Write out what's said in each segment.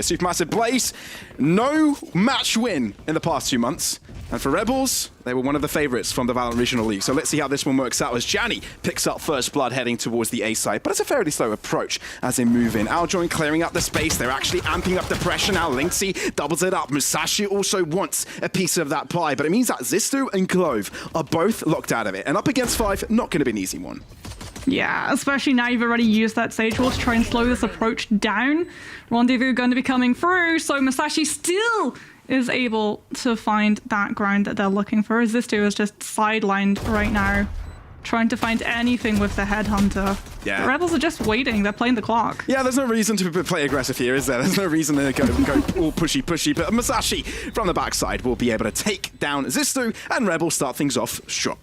SuperMassive Blaze, no match win in the past 2 months. And for Rebels, they were one of the favorites from the VALORANT Regional League. So let's see how this one works out as Janny picks up first blood heading towards the A side. But it's a fairly slow approach as they move in. Aljoin clearing up the space. They're actually amping up the pressure now. Lynxy doubles it up. Musashi also wants a piece of that pie. But it means that Zistu and Glove are both locked out of it. And up against 5, not going to be an easy one. Yeah, especially now you've already used that Sage Wall to try and slow this approach down. Rendezvous going to be coming through, so Musashi still is able to find that ground that they're looking for. Zistu is just sidelined right now, trying to find anything with the Headhunter. Yeah. The Rebels are just waiting. They're playing the clock. Yeah, there's no reason to play aggressive here, is there? There's no reason to go all pushy. But Musashi from the backside will be able to take down Zistu, and Rebels start things off strong.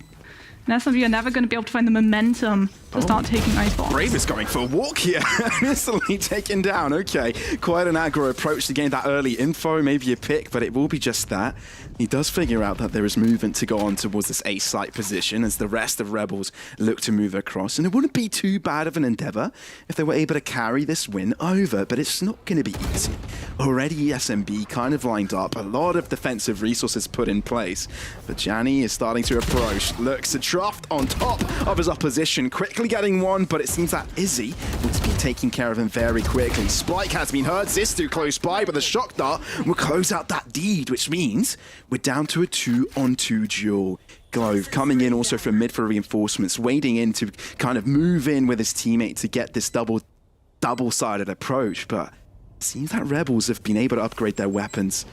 And SMB are never going to be able to find the momentum to start taking ice bombs. Brave is going for a walk here. Instantly taken down. Okay, quite an aggro approach to gain that early info. Maybe a pick, but it will be just that. He does figure out that there is movement to go on towards this A site position as the rest of Rebels look to move across. And it wouldn't be too bad of an endeavor if they were able to carry this win over, but it's not going to be easy. Already SMB kind of lined up, a lot of defensive resources put in place, but Janny is starting to approach, looks to draft on top of his opposition, quickly getting one, but it seems that Izzy will be taking care of him very quickly. Spike has been heard, Zistu close by, but the shock dart will close out that deed, which means we're down to a 2-on-2 duel. Glove coming in also from mid for reinforcements, wading in to kind of move in with his teammate to get this double-sided approach, but it seems that Rebels have been able to upgrade their weapons.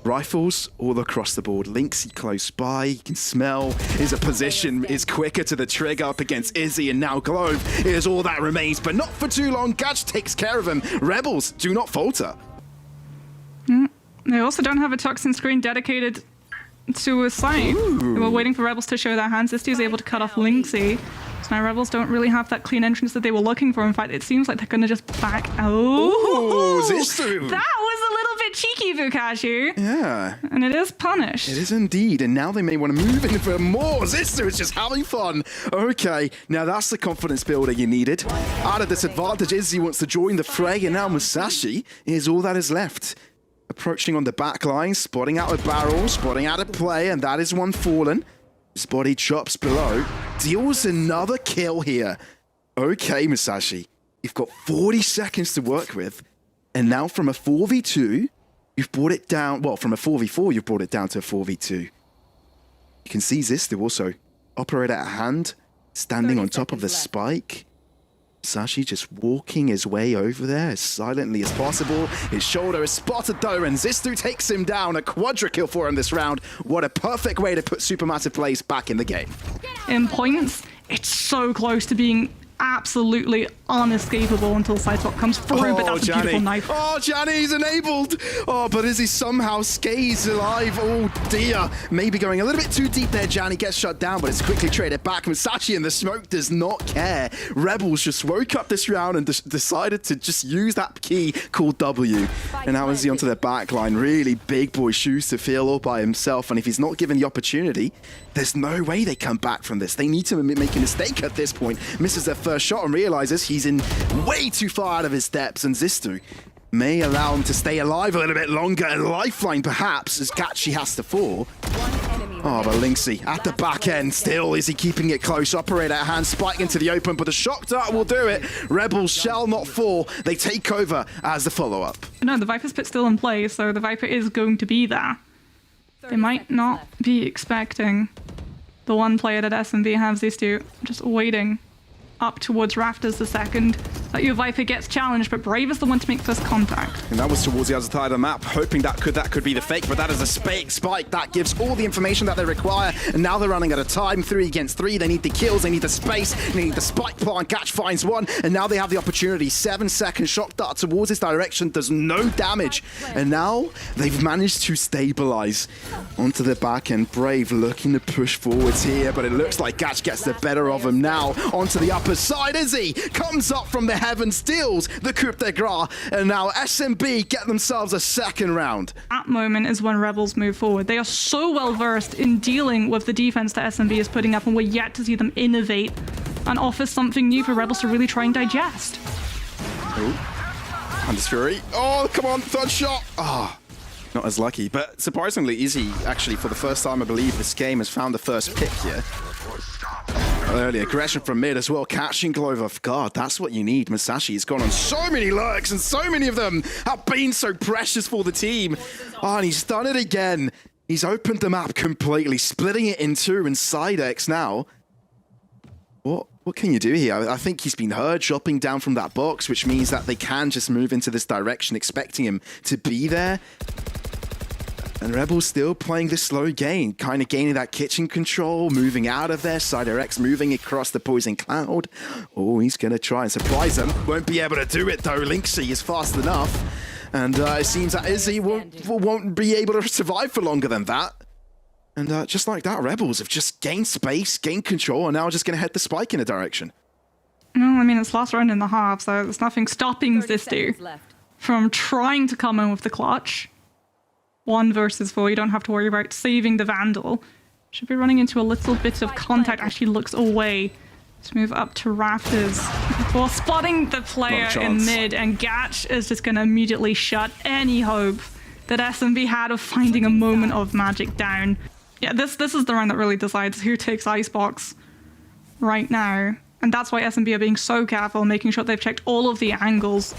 Rifles all across the board. Lynxy close by. You can smell his position is quicker to the trigger up against Izzy, and now Glove is all that remains, but not for too long. Gatch takes care of him. Rebels do not falter. They also don't have a toxin screen dedicated to a site. They were waiting for Rebels to show their hands. Zistu is able to cut off Lynxy. So now Rebels don't really have that clean entrance that they were looking for. In fact, it seems like they're going to just back out. Ooh, Zistu. That was a little bit cheeky, Vukashu. Yeah. And it is punished. It is indeed, and now they may want to move in for more. Zistu is just having fun. Okay, now that's the confidence builder you needed. Out of this advantage, Izzy wants to join the fray, and now Musashi is all that is left. Approaching on the back line, spotting out a barrel, spotting out a play, and that is one fallen. His body chops below. Deals another kill here. Okay, Musashi, you've got 40 seconds to work with, and now from a 4v2, you've brought it down, well, from a 4v4, you've brought it down to a 4v2. You can see Zistu also operate at hand, standing on top of the spike. Musashi just walking his way over there as silently as possible. His shoulder is spotted though, and Zistu takes him down. A quadra kill for him this round. What a perfect way to put SuperMassive Blaze back in the game. In points, it's so close to being absolutely unescapable until Sideswap comes through, but that's a beautiful knife. Oh, Janny's enabled. Oh, but Izzy somehow stays alive. Oh, dear. Maybe going a little bit too deep there. Janny gets shut down, but it's quickly traded back. Musashi in the smoke does not care. Rebels just woke up this round and decided to just use that key called W. And now Izzy onto their back line. Really big boy shoes to fill all by himself. And if he's not given the opportunity, there's no way they come back from this. They need to make a mistake at this point. Misses their first shot and realizes he's in way too far out of his depths, and Zistu may allow him to stay alive a little bit longer, and lifeline perhaps as Gachi has to fall. Oh, but Lynxy at the back end still. Is he keeping it close? Operator at hand, spike into the open, but the shock dart will do it. Rebels shall not fall. They take over as the follow-up. No, the Viper's pit still in play, so the Viper is going to be there. They might not be expecting the one player that SMB has, Zistu, just waiting up towards Rafters the second that your Viper gets challenged, but Brave is the one to make first contact. And that was towards the other side of the map, hoping that could be the fake, but that is a spike. That gives all the information that they require, and now they're running out of time. 3 against 3. They need the kills, they need the space, they need the spike plant. Gatch finds one, and now they have the opportunity. 7-second shock dart towards his direction, does no damage, and now they've managed to stabilize onto the back end. Brave looking to push forwards here, but it looks like Gatch gets the better of him now. Onto the upper side, Izzy comes up from the heaven, steals the coup de grace, and now SMB get themselves a second round. That moment is when Rebels move forward. They are so well versed in dealing with the defense that SMB is putting up, and we're yet to see them innovate and offer something new for Rebels to really try and digest. Oh. Hunter's Fury. Oh, come on, third shot. Ah, not as lucky. But surprisingly, Izzy, actually, for the first time, I believe, this game has found the first pick here. Early aggression from mid as well, catching Clover. God, that's what you need. Masashi's gone on so many lurks, and so many of them have been so precious for the team. Oh, and he's done it again. He's opened the map completely, splitting it in two, and Sidex now. What can you do here? I think he's been heard dropping down from that box, which means that they can just move into this direction, expecting him to be there. And Rebels still playing this slow game, kind of gaining that kitchen control, moving out of there. SideX moving across the poison cloud. Oh, he's going to try and surprise them. Won't be able to do it, though. Linksy is fast enough. And it seems that Izzy won't be able to survive for longer than that. And just like that, Rebels have just gained space, gained control, and now just going to head the spike in a direction. No, I mean, it's last round in the half, so there's nothing stopping Zistu from trying to come in with the clutch. 1 versus 4, you don't have to worry about saving the Vandal. Should be running into a little bit of contact, actually looks away to move up to Rafters before spotting the player in mid, and Gatch is just going to immediately shut any hope that SMB had of finding a moment of magic down. Yeah, this is the round that really decides who takes Icebox right now. And that's why SMB are being so careful, making sure they've checked all of the angles,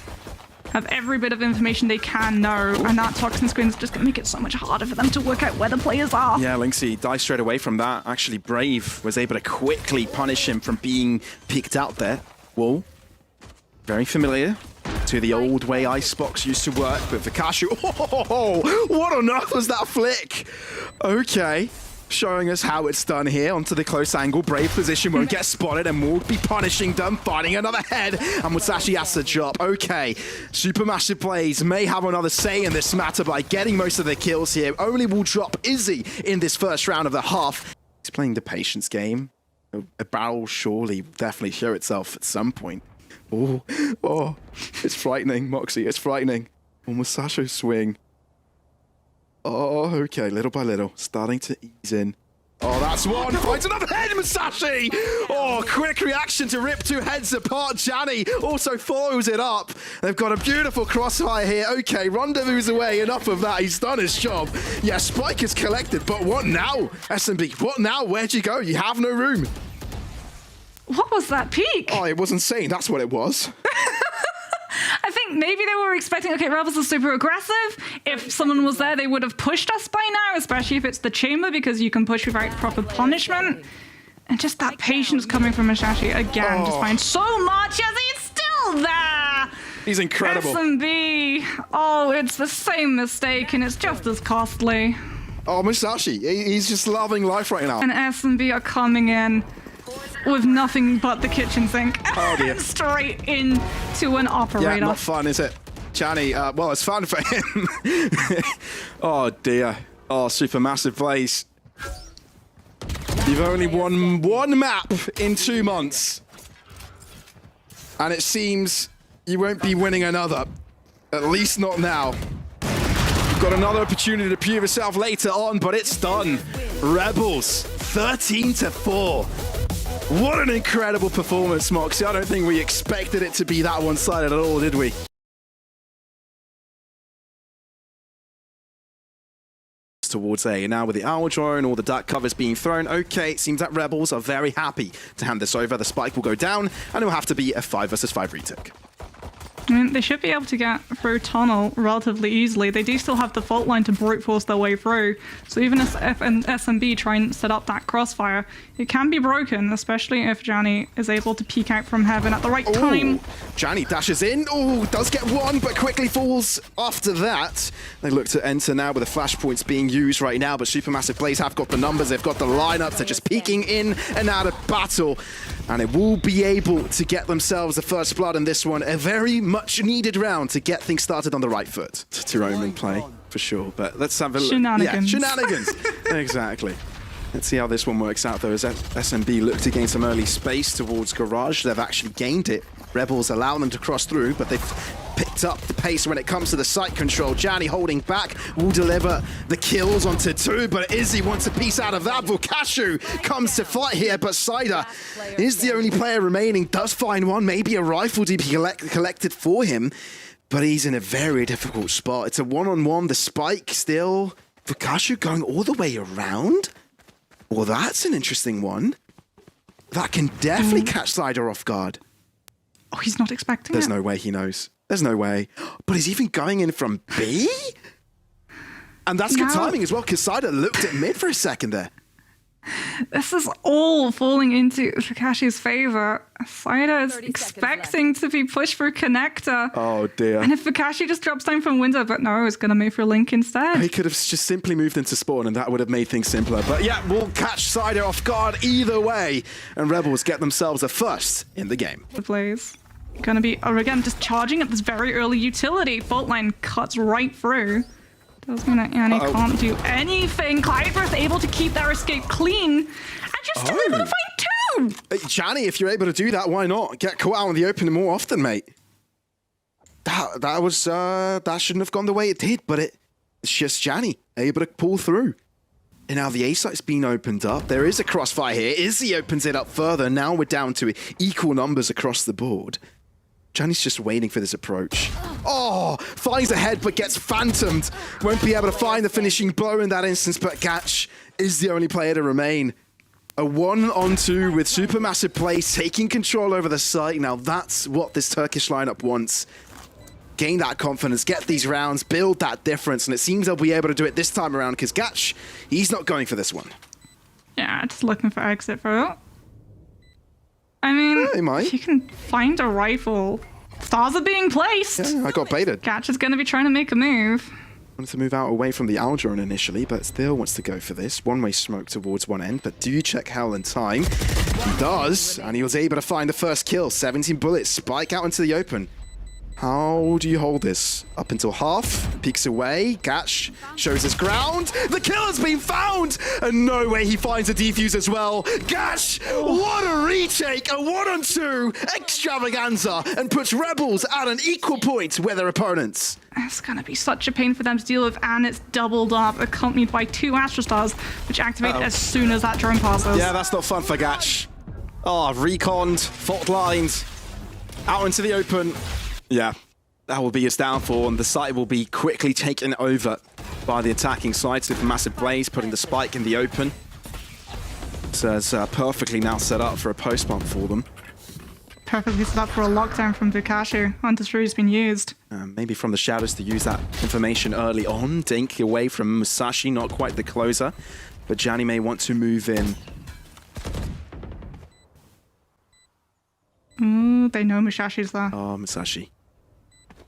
have every bit of information they can know, and that toxin screen is just going to make it so much harder for them to work out where the players are. Yeah, Linksy dies straight away from that. Actually, Brave was able to quickly punish him from being peeked out there. Whoa. Very familiar to the old way Icebox used to work, but Vikashu, oh, what on earth was that flick? Okay, showing us how it's done here onto the close angle. Brave position, won't get spotted, and will be punishing them, finding another head, and Musashi has to drop. Okay, Supermassive Blaze may have another say in this matter by getting most of the kills here. Only will drop Izzy in this first round of the half. He's playing the patience game. A barrel surely definitely show itself at some point. Oh, it's frightening, Moxie, it's frightening. Oh, Musashi swing. Oh, okay, little by little, starting to ease in. Oh, that's one, finds another head, Musashi! Oh, quick reaction to rip 2 heads apart. Janny also follows it up. They've got a beautiful crossfire here. Okay, Rendezvous away, enough of that, he's done his job. Yeah, Spike is collected, but what now, SMB? What now? Where'd you go? You have no room. What was that peak? Oh, it was insane. That's what it was. I think maybe they were expecting, okay, Rebels are super aggressive. If someone was there, they would have pushed us by now, especially if it's the chamber, because you can push without proper punishment. And just that patience coming from Musashi again, just finds so much as he's still there. He's incredible. SMB, oh, it's the same mistake, and it's just as costly. Oh, Musashi, he's just loving life right now. And SMB are coming in with nothing but the kitchen sink. Oh dear. Straight into an operator. Yeah, not fun, is it? Chani, well, it's fun for him. Oh dear. Oh, Supermassive Blaze. You've only won 1 map in 2 months. And it seems you won't be winning another. At least not now. You've got another opportunity to prove yourself later on, but it's done. Rebels, 13-4. What an incredible performance, Moxie. I don't think we expected it to be that one-sided at all, did we? Towards A, and now with the owl drone, all the duck covers being thrown. Okay, it seems that Rebels are very happy to hand this over. The spike will go down, and it will have to be a 5 versus 5 retake. I mean, they should be able to get through tunnel relatively easily. They do still have the fault line to brute force their way through. So even if SMB try and set up that crossfire, it can be broken, especially if Janny is able to peek out from heaven at the right time. Janny dashes in. Oh, does get one, but quickly falls after that. They look to enter now with the flashpoints being used right now, but Supermassive Blaze have got the numbers. They've got the lineups. They're just peeking in and out of battle. And it will be able to get themselves the first blood in this one. A very much needed round to get things started on the right foot. To Omen play, for sure. But let's have a look. Shenanigans. Yeah, shenanigans. Exactly. Let's see how this one works out, though, as SMB look to gain some early space towards Garage. They've actually gained it. Rebels allow them to cross through, but they've picked up the pace when it comes to the site control. Janny holding back, will deliver the kills onto 2, but Izzy wants a piece out of that. Vulkashu comes to fight here, but Cider is the only player remaining, does find one, maybe a rifle to be collected for him. But he's in a very difficult spot. It's a one-on-one. The spike still. Vukashu going all the way around? Well, that's an interesting one. That can definitely catch Cider off guard. Oh, he's not expecting There's it. no way he knows. There's no way. But he's even going in from B? And that's good timing as well, because Cider looked at mid for a second there. This is all falling into Vukashu's favor. Cider is expecting to be pushed through connector. Oh, dear. And if Vukashu just drops down from window, but no, it's going to move for Link instead. He could have just simply moved into spawn, and that would have made things simpler. But yeah, we'll catch Cider off guard either way. And Rebels get themselves a first in the game. The plays. Going to be, again, just charging at this very early utility. Fault line cuts right through. Does mean that Annie can't do anything. Clybur's able to keep their escape clean. And just to move and find two! Janny, if you're able to do that, why not? Get caught out in the open more often, mate. That shouldn't have gone the way it did, but it's just Janny able to pull through. And now the A site's been opened up. There is a crossfire here. Izzy opens it up further. Now we're down to equal numbers across the board. Johnny's just waiting for this approach. Oh, finds ahead but gets phantomed. Won't be able to find the finishing blow in that instance, but Gatch is the only player to remain. A 1-on-2 with Supermassive plays, taking control over the site. Now that's what this Turkish lineup wants. Gain that confidence, get these rounds, build that difference, and it seems they'll be able to do it this time around because Gatch, he's not going for this one. Yeah, just looking for exit through. I mean, if you can find a rifle, stars are being placed. Yeah, I got baited. Gatch is going to be trying to make a move. Wanted to move out away from the owl drone initially, but still wants to go for this. One-way smoke towards one end, but do check Hell and time. He does, and he was able to find the first kill. 17 bullets, spike out into the open. How do you hold this? Up until half, peeks away, Gatch shows his ground. The kill has been found! And no way he finds a defuse as well. Gatch, what a retake! A 1-on-2 extravaganza and puts Rebels at an equal point with their opponents. It's going to be such a pain for them to deal with, and it's doubled up, accompanied by 2 Astrostars, which activate as soon as that drone passes. Yeah, that's not fun for Gatch. Oh, reconned, fault lines, out into the open. Yeah, that will be his downfall, and the site will be quickly taken over by the attacking side. SuperMassive Blaze putting the spike in the open. So it's perfectly now set up for a post-bump for them. Perfectly set up for a lockdown from Vukashu. Hunter's Fury's been used. Maybe from the shadows to use that information early on. Dink away from Musashi, not quite the closer. But Janny may want to move in. Ooh, they know Musashi's there. Oh, Musashi.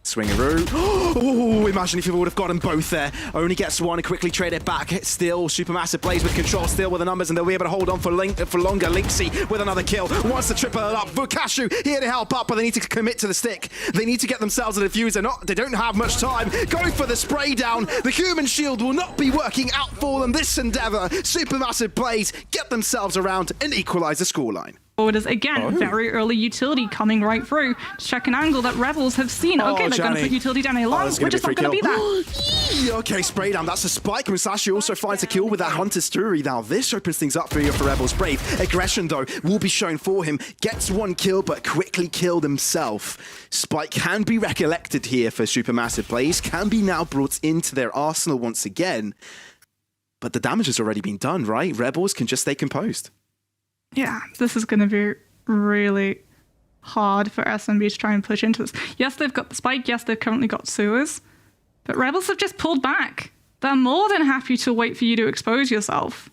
Swingaroo. Oh, imagine if he would have got them both there. Only gets one and quickly trade it back. Still, Supermassive plays with control, still with the numbers, and they'll be able to hold on for longer. Linksy with another kill. Wants to triple it up. Vukashu here to help up, but they need to commit to the stick. They need to get themselves a diffuser. They don't have much time. Going for the spray down. The human shield will not be working out for them this endeavor. Supermassive plays, get themselves around and equalize the scoreline. Forward is again very early utility coming right through. Just check an angle that Rebels have seen. Okay, they're going to put utility down a line. We're just not going to be that. Okay, spray down. That's a spike. Musashi also finds a kill with that Hunter's Fury. Now this opens things up for Rebels. Brave aggression though will be shown for him. Gets one kill, but quickly killed himself. Spike can be recollected here for Supermassive Blaze. Can be now brought into their arsenal once again. But the damage has already been done, right? Rebels can just stay composed. Yeah, this is going to be really hard for SMB to try and push into this. Yes, they've got the spike. Yes, they've currently got sewers. But Rebels have just pulled back. They're more than happy to wait for you to expose yourself.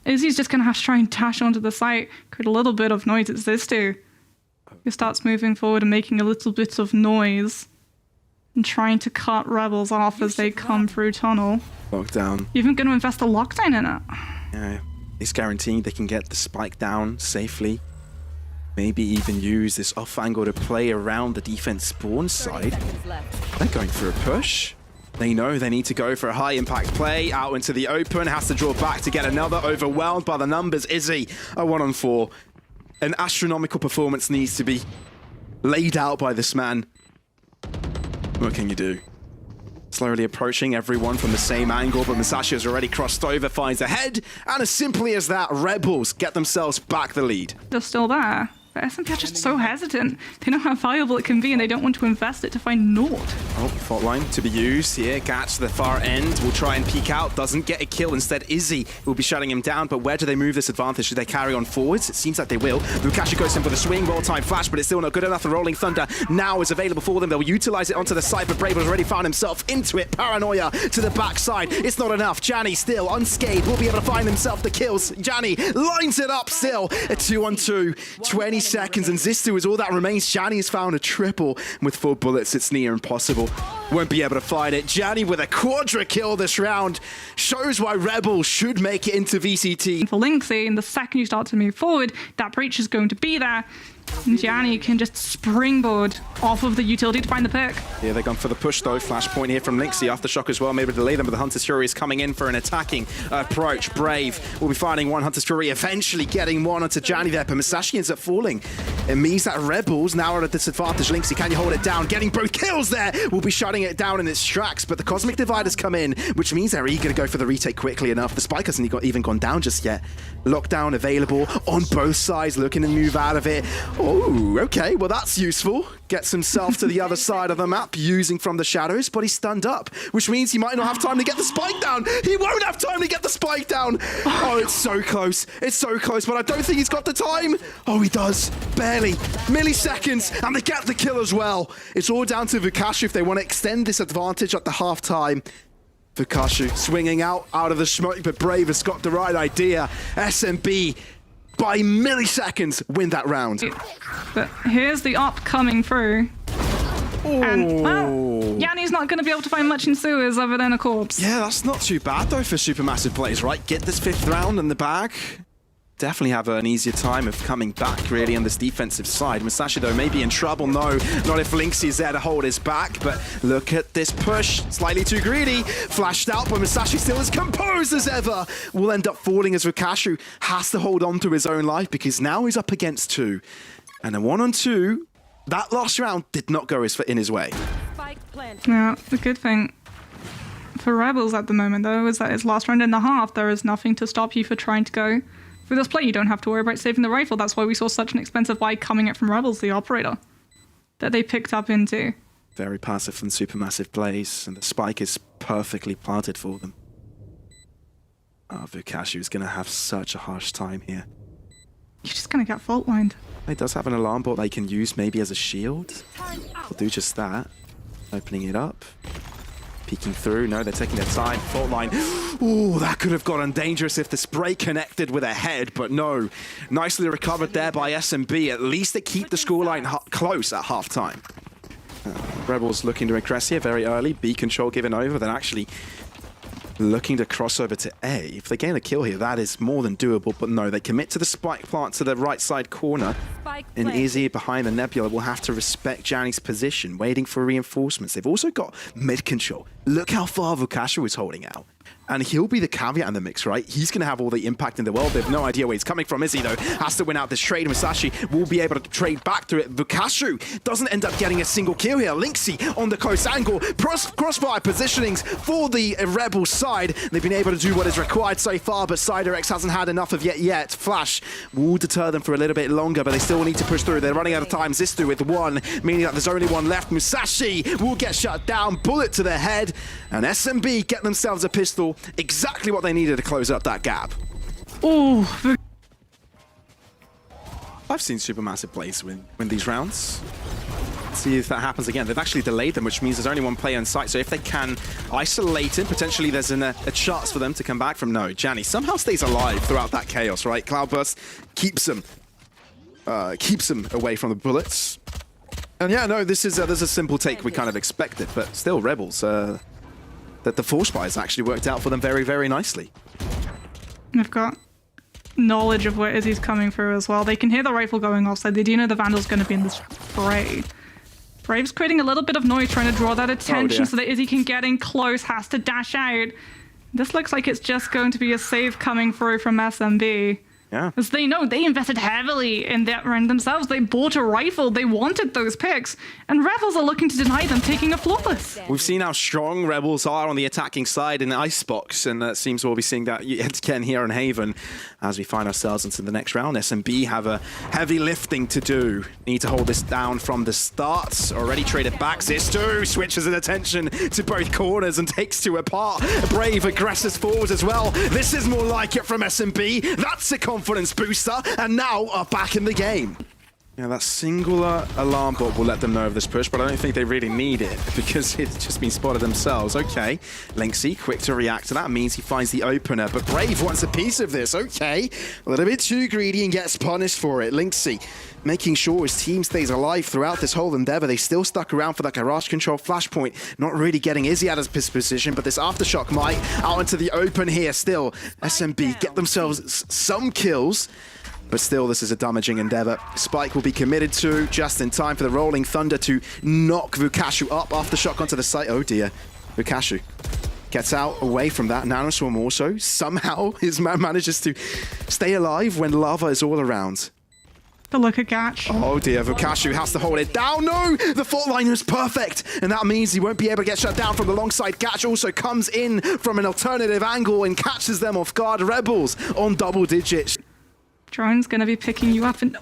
Izzy's just going to have to try and dash onto the site, create a little bit of noise. It's this dude who starts moving forward and making a little bit of noise and trying to cut Rebels off as they come through tunnel. Lockdown. You're even going to invest a lockdown in it. Yeah. It's guaranteed they can get the spike down safely. Maybe even use this off angle to play around the defense spawn side. They're going for a push. They know they need to go for a high impact play out into the open. Has to draw back to get another. Overwhelmed by the numbers. Izzy, a 1-on-4. An astronomical performance needs to be laid out by this man. What can you do? Slowly approaching everyone from the same angle, but Musashi has already crossed over, finds a head, and as simply as that, Rebels get themselves back the lead. They're still there. But SMB are just so hesitant. They know how valuable it can be and they don't want to invest it to find naught. Oh, fault line to be used here. Gatch to the far end will try and peek out. Doesn't get a kill. Instead, Izzy will be shutting him down. But where do they move this advantage? Do they carry on forwards? It seems like they will. Vukashi goes in for the swing, roll time flash, but it's still not good enough. The Rolling Thunder now is available for them. They'll utilize it onto the side, but Brave has already found himself into it. Paranoia to the backside. It's not enough. Janny still unscathed. Will be able to find himself the kills. Janny lines it up still. A 2-on-2. 20 seconds, and Zistu is all that remains. Janny has found a triple. With 4 bullets, it's near impossible. Won't be able to fight it. Janny with a quadra kill this round. Shows why Rebels should make it into VCT. For Lynxie, and the second you start to move forward, that breach is going to be there. And Gianni can just springboard off of the utility to find the pick. Yeah, they've gone for the push though. Flashpoint here from Lynxie. Aftershock as well. Maybe delay them, but the Hunter's Fury is coming in for an attacking approach. Brave will be finding one Hunter's Fury, eventually getting one onto Gianni there, but Masashi ends up falling. It means that Rebels now are at a disadvantage. Lynxie, can you hold it down? Getting both kills there. Will be shutting it down in its tracks, but the Cosmic Divide has come in, which means they're eager to go for the retake quickly enough. The spike hasn't even gone down just yet. Lockdown available on both sides, looking to move out of it. Oh, okay, well that's useful. Gets himself to the other side of the map, using from the shadows, but he's stunned up, which means he might not have time to get the spike down. He won't have time to get the spike down. Oh, it's so close. It's so close, but I don't think he's got the time. Oh, he does. Barely. Milliseconds, and they get the kill as well. It's all down to Vukashi if they want to extend this advantage at the half-time. Vukashi swinging out of the smoke, but Brave has got the right idea. SMB, by milliseconds, win that round. But here's the op coming through. Ooh. And, well, Yanni's not going to be able to find much in sewers other than a corpse. Yeah, that's not too bad, though, for Supermassive plays, right? Get this 5th round in the bag. Definitely have an easier time of coming back, really, on this defensive side. Masashi, though, may be in trouble. No, not if Lynxie is there to hold his back. But look at this push. Slightly too greedy. Flashed out, but Masashi still as composed as ever. Will end up falling as Vukashi has to hold on to his own life because now he's up against 2. And a 1-on-2, that last round did not go in his way. Now, the good thing for Rebels at the moment, though, is that it's last round and a half. There is nothing to stop you for trying to go for this play. You don't have to worry about saving the rifle. That's why we saw such an expensive buy coming out from Rebels, the operator, that they picked up into. Very passive from Supermassive plays, and the spike is perfectly planted for them. Oh, Vukashi is going to have such a harsh time here. You're just going to get fault lined. He does have an alarm bot they can use maybe as a shield. We'll do just that. Opening it up. Peeking through. No, they're taking their time. Fault line. Ooh, that could have gotten dangerous if the spray connected with a head, but no. Nicely recovered there by SMB. At least they keep the scoreline close at half-time. Rebels looking to aggress here very early. B control given over. Then actually looking to cross over to A. If they gain a kill here, that is more than doable, but no, they commit to the spike plant to the right side corner. And Izzy behind the Nebula will have to respect Gianni's position, waiting for reinforcements. They've also got mid control. Look how far Vukashi is holding out. And he'll be the caveat in the mix, right? He's going to have all the impact in the world. They have no idea where he's coming from. Izzy, though, has to win out this trade. Masashi will be able to trade back to it. Vukashi doesn't end up getting a single kill here. Lynxie on the close angle. Crossfire positionings for the Rebel side. They've been able to do what is required so far, but Cyderex hasn't had enough of yet. Flash will deter them for a little bit longer, but they still need to push through. They're running out of time. Zistu with 1, meaning that there's only 1 left. Musashi will get shut down. Bullet to the head. And SMB get themselves a pistol. Exactly what they needed to close up that gap. Oh, I've seen Supermassive plays win these rounds. Let's see if that happens again. They've actually delayed them, which means there's only 1 player in sight. So if they can isolate him, potentially there's a chance for them to come back from no. Gianni somehow stays alive throughout that chaos, right? Cloudburst keeps him away from the bullets. And yeah, no, this is a simple take we kind of expected, but still Rebels. That the force buys actually worked out for them very, very nicely. They've got knowledge of where Izzy's coming through as well. They can hear the rifle going off, so they do know the Vandal's going to be in this fray. Brave's creating a little bit of noise, trying to draw that attention so that Izzy can get in close, has to dash out. This looks like it's just going to be a save coming through from SMB. Yeah. As they know, they invested heavily in that round themselves. They bought a rifle. They wanted those picks. And Rebels are looking to deny them taking a flawless. We've seen how strong Rebels are on the attacking side in the Icebox, and that seems we'll be seeing that yet again here in Haven as we find ourselves into the next round. SMB have a heavy lifting to do. Need to hold this down from the start. Already traded back. Zistu switches his attention to both corners and takes two apart. Brave aggresses forwards as well. This is more like it from SMB. That's a confidence booster, and now are back in the game. Yeah, that singular alarm bot will let them know of this push, but I don't think they really need it because it's just been spotted themselves. Okay, Lynxy, quick to react to that, means he finds the opener, but Brave wants a piece of this. Okay, a little bit too greedy and gets punished for it. Lynxy making sure his team stays alive throughout this whole endeavor. They still stuck around for that garage control flashpoint, not really getting Izzy out of his position, but this aftershock might out into the open here still. SMB get themselves some kills. But still, this is a damaging endeavor. Spike will be committed to just in time for the Rolling Thunder to knock Vukashu up aftershock onto the site. Oh dear, Vukashu gets out away from that. Nanoswarm also, somehow his man manages to stay alive when lava is all around. The look at Gatch. Oh dear, Vukashu has to hold it down. No, the fault line is perfect, and that means he won't be able to get shut down from the long side. Gatch also comes in from an alternative angle and catches them off guard. Rebels on double digits. Drone's gonna be picking you up and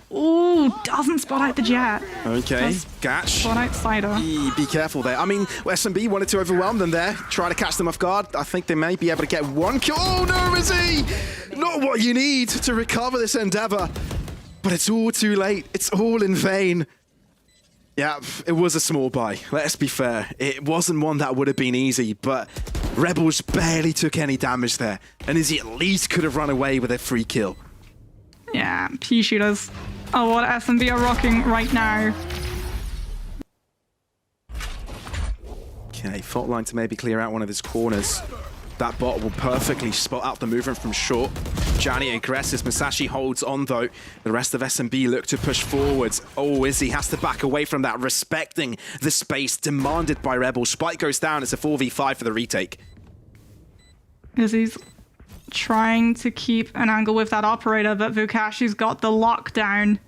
doesn't spot out the jet. Okay, Gatch. Spot out Cider. Be careful there. I mean, SMB wanted to overwhelm them there, try to catch them off guard. I think they may be able to get one kill. Oh no, Izzy! Not what you need to recover this endeavor. But it's all too late. It's all in vain. Yeah, it was a small buy. Let's be fair. It wasn't one that would have been easy, but Rebels barely took any damage there. And Izzy at least could have run away with a free kill. Yeah, pea shooters are what SMB are rocking right now. Okay, fault line to maybe clear out one of his corners. That bot will perfectly spot out the movement from short. Gianni aggresses. Masashi holds on though. The rest of SMB look to push forwards. Oh, Izzy has to back away from that, respecting the space demanded by Rebels. Spike goes down. It's a 4v5 for the retake. Izzy's trying to keep an angle with that operator, but Vukashu's got the lockdown.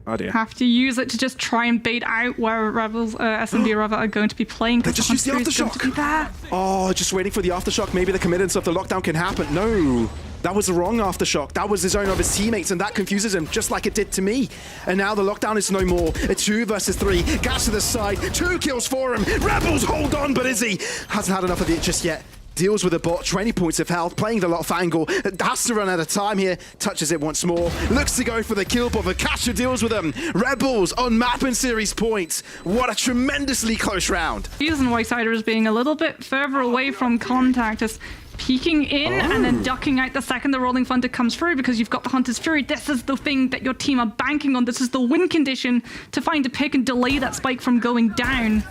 Oh dear. Have to use it to just try and bait out where Rebels, SMB rather, are going to be playing. They just used the aftershock. Oh, just waiting for the aftershock. Maybe the commitment of the lockdown can happen. No, that was the wrong aftershock. That was his own of his teammates, and that confuses him just like it did to me. And now the lockdown is no more. A 2 versus 3. Gas to the side. 2 kills for him. Rebels hold on, but Izzy hasn't had enough of it just yet. Deals with a bot, 20 points of health, playing the lot angle, has to run out of time here, touches it once more, looks to go for the kill, but Vukashu deals with them. Rebels on map and series points. What a tremendously close round. The reason why Cider is being a little bit further away from contact is peeking in and then ducking out the second the Rolling Thunder comes through, because you've got the Hunter's Fury. This is the thing that your team are banking on. This is the win condition to find a pick and delay that spike from going down.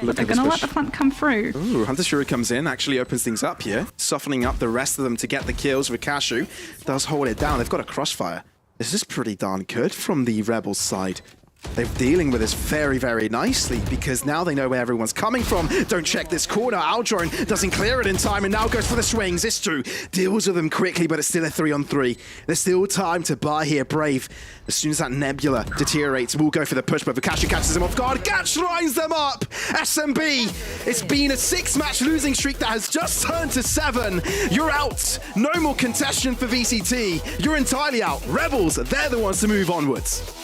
But they're going to let the plant come through. Ooh, Hunter's Fury comes in, actually opens things up here, softening up the rest of them to get the kills. Vukashu does hold it down. They've got a crossfire. This is pretty darn good from the Rebels side. They're dealing with this very, very nicely because now they know where everyone's coming from. Don't check this corner. Aldrone doesn't clear it in time and now goes for the swings. Zistu deals with them quickly, but it's still a 3-on-3. There's still time to buy here. Brave, as soon as that nebula deteriorates, we'll go for the push, but Vukashu catches him off guard. Gatch lines them up. SMB, it's been a 6-match losing streak that has just turned to 7. You're out. No more contestation for VCT. You're entirely out. Rebels, they're the ones to move onwards.